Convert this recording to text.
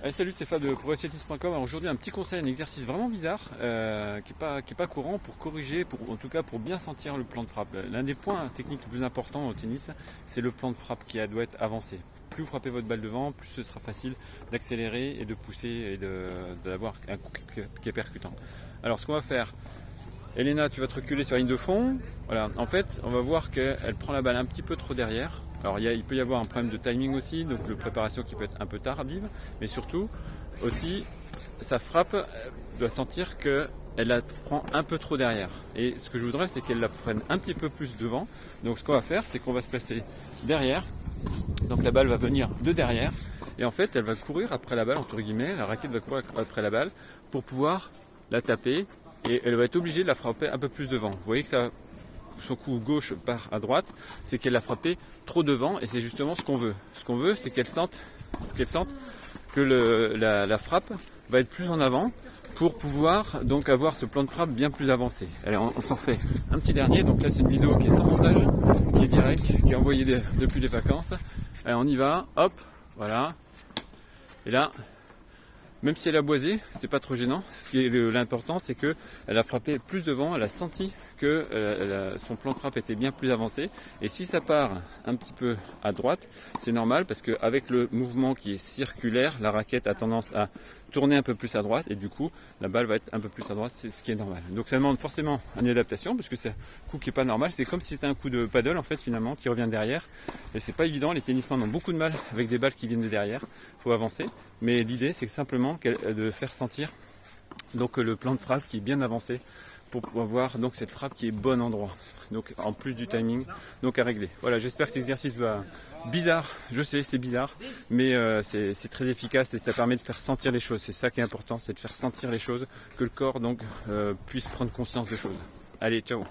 Allez, salut, c'est Fab de progressionnisme.com. Alors aujourd'hui, un petit conseil, un exercice vraiment bizarre qui est pas courant pour corriger, en tout cas pour bien sentir le plan de frappe. L'un des points techniques les plus importants au tennis, c'est le plan de frappe qui doit être avancé. Plus vous frappez votre balle devant, plus ce sera facile d'accélérer et de pousser et d'avoir un coup qui est percutant. Alors ce qu'on va faire, Elena, tu vas te reculer sur la ligne de fond. Voilà. En fait, on va voir qu'elle prend la balle un petit peu trop derrière. Alors il peut y avoir un problème de timing aussi, donc de préparation qui peut être un peu tardive, mais surtout aussi sa frappe doit sentir qu'elle la prend un peu trop derrière. Et ce que je voudrais, c'est qu'elle la prenne un petit peu plus devant. Donc ce qu'on va faire, c'est qu'on va se placer derrière. Donc la balle va venir de derrière. Et en fait, elle va courir après la balle, entre guillemets, la raquette va courir après la balle pour pouvoir la taper. Et elle va être obligée de la frapper un peu plus devant. Vous voyez que son coup gauche part à droite, c'est qu'elle l'a frappé trop devant et c'est justement ce qu'on veut. Ce qu'on veut, c'est qu'elle sente que la frappe va être plus en avant pour pouvoir donc avoir ce plan de frappe bien plus avancé. Allez, on s'en fait un petit dernier. Donc là, c'est une vidéo qui est sans montage, qui est directe, qui est envoyée depuis les vacances. Allez, on y va, hop, voilà. Et là, même si elle a boisé, c'est pas trop gênant. Ce qui est l'important, c'est que elle a frappé plus devant, elle a senti que son plan de frappe était bien plus avancé. Et si ça part un petit peu à droite, c'est normal parce qu'avec le mouvement qui est circulaire, la raquette a tendance à tourner un peu plus à droite et du coup, la balle va être un peu plus à droite, c'est ce qui est normal. Donc ça demande forcément une adaptation parce que c'est un coup qui est pas normal. C'est comme si c'était un coup de paddle en fait finalement qui revient derrière. Et c'est pas évident. Les tennisman ont beaucoup de mal avec des balles qui viennent de derrière. Faut avancer. Mais l'idée, c'est simplement de faire sentir donc le plan de frappe qui est bien avancé pour avoir donc cette frappe qui est bon endroit. Donc en plus du timing, donc à régler. Voilà, j'espère que cet exercice va bizarre. Je sais, c'est bizarre, mais c'est très efficace et ça permet de faire sentir les choses. C'est ça qui est important, c'est de faire sentir les choses, que le corps donc puisse prendre conscience des choses. Allez, ciao.